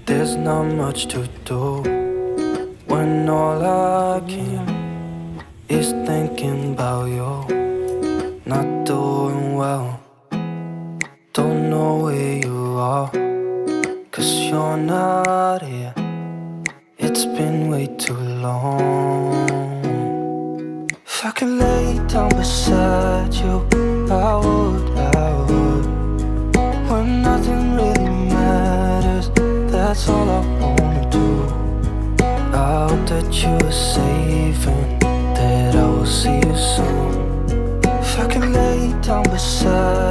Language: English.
There's not much to do when all I can is thinking about you. Not doing well, don't know where you are, 'cause you're not here. It's been way too long. If I could lay down beside you, I would. When nothing really matters, that's all I wanna do. I hope that you are safe and that I will see you soon. If I could lay down beside